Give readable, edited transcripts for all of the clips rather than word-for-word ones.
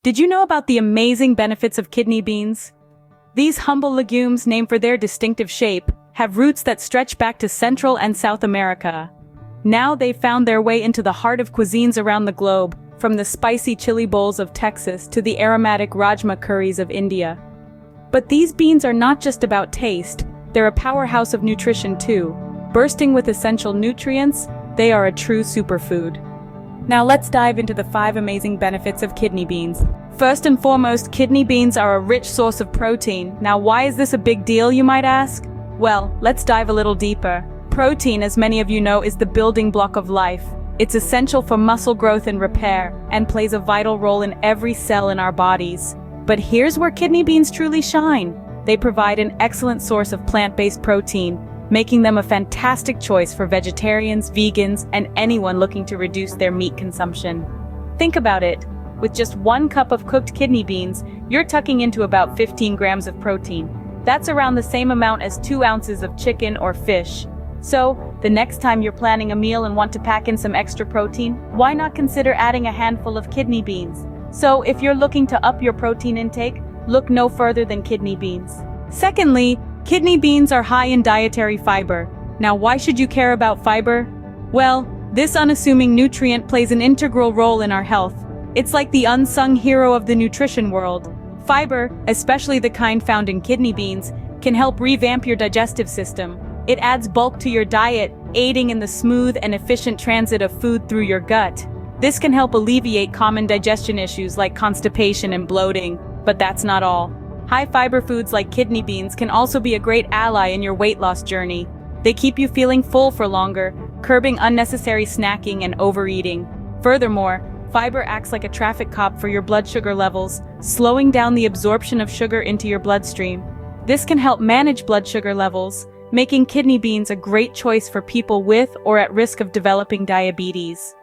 Did you know about the amazing benefits of kidney beans? These humble legumes, named for their distinctive shape, have roots that stretch back to Central and South America. Now they've found their way into the heart of cuisines around the globe, from the spicy chili bowls of Texas to the aromatic rajma curries of India. But these beans are not just about taste, they're a powerhouse of nutrition too. Bursting with essential nutrients, they are a true superfood. Now let's dive into the 5 amazing benefits of kidney beans. First and foremost, kidney beans are a rich source of protein. Now why is this a big deal, you might ask? Well, let's dive a little deeper. Protein, as many of you know, is the building block of life. It's essential for muscle growth and repair, and plays a vital role in every cell in our bodies. But here's where kidney beans truly shine. They provide an excellent source of plant-based protein, making them a fantastic choice for vegetarians, vegans, and anyone looking to reduce their meat consumption. Think about it. With just 1 cup of cooked kidney beans, you're tucking into about 15 grams of protein. That's around the same amount as 2 ounces of chicken or fish. So, the next time you're planning a meal and want to pack in some extra protein, why not consider adding a handful of kidney beans? So, if you're looking to up your protein intake, look no further than kidney beans. Secondly, kidney beans are high in dietary fiber. Now why should you care about fiber? Well, this unassuming nutrient plays an integral role in our health. It's like the unsung hero of the nutrition world. Fiber, especially the kind found in kidney beans, can help revamp your digestive system. It adds bulk to your diet, aiding in the smooth and efficient transit of food through your gut. This can help alleviate common digestion issues like constipation and bloating, but that's not all. High-fiber foods like kidney beans can also be a great ally in your weight loss journey. They keep you feeling full for longer, curbing unnecessary snacking and overeating. Furthermore, fiber acts like a traffic cop for your blood sugar levels, slowing down the absorption of sugar into your bloodstream. This can help manage blood sugar levels, making kidney beans a great choice for people with or at risk of developing diabetes.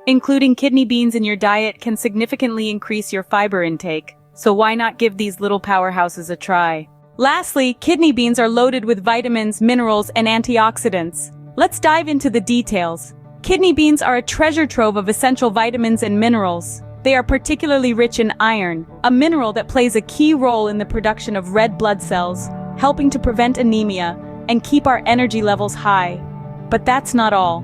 Including kidney beans in your diet can significantly increase your fiber intake. So why not give these little powerhouses a try? Lastly, kidney beans are loaded with vitamins, minerals, and antioxidants. Let's dive into the details. Kidney beans are a treasure trove of essential vitamins and minerals. They are particularly rich in iron, a mineral that plays a key role in the production of red blood cells, helping to prevent anemia and keep our energy levels high. But that's not all.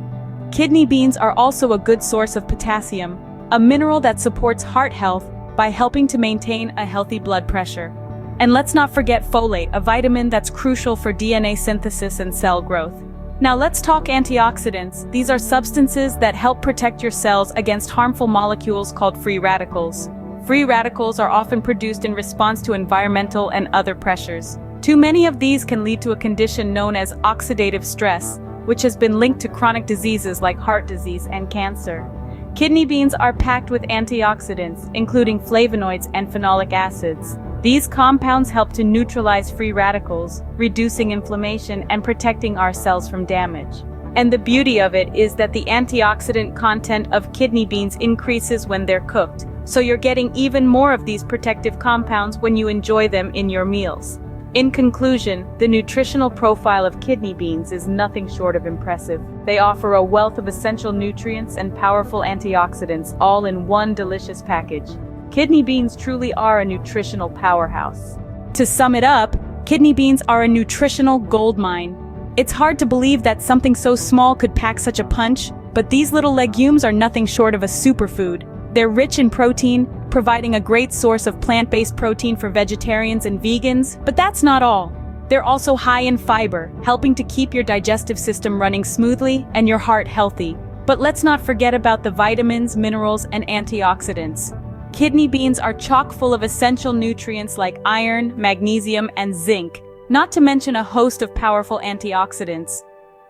Kidney beans are also a good source of potassium, a mineral that supports heart health by helping to maintain a healthy blood pressure. And let's not forget folate, a vitamin that's crucial for DNA synthesis and cell growth. Now let's talk antioxidants. These are substances that help protect your cells against harmful molecules called free radicals. Free radicals are often produced in response to environmental and other pressures. Too many of these can lead to a condition known as oxidative stress, which has been linked to chronic diseases like heart disease and cancer. Kidney beans are packed with antioxidants, including flavonoids and phenolic acids. These compounds help to neutralize free radicals, reducing inflammation and protecting our cells from damage. And the beauty of it is that the antioxidant content of kidney beans increases when they're cooked, so you're getting even more of these protective compounds when you enjoy them in your meals. In conclusion, the nutritional profile of kidney beans is nothing short of impressive. They offer a wealth of essential nutrients and powerful antioxidants, all in one delicious package. Kidney beans truly are a nutritional powerhouse. To sum it up, kidney beans are a nutritional goldmine. It's hard to believe that something so small could pack such a punch, but these little legumes are nothing short of a superfood. They're rich in protein, providing a great source of plant-based protein for vegetarians and vegans, but that's not all. They're also high in fiber, helping to keep your digestive system running smoothly and your heart healthy. But let's not forget about the vitamins, minerals, and antioxidants. Kidney beans are chock full of essential nutrients like iron, magnesium, and zinc, not to mention a host of powerful antioxidants.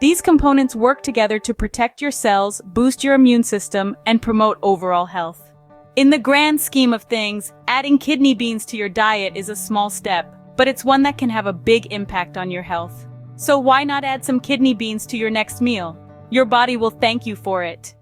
These components work together to protect your cells, boost your immune system, and promote overall health. In the grand scheme of things, adding kidney beans to your diet is a small step, but it's one that can have a big impact on your health. So why not add some kidney beans to your next meal? Your body will thank you for it.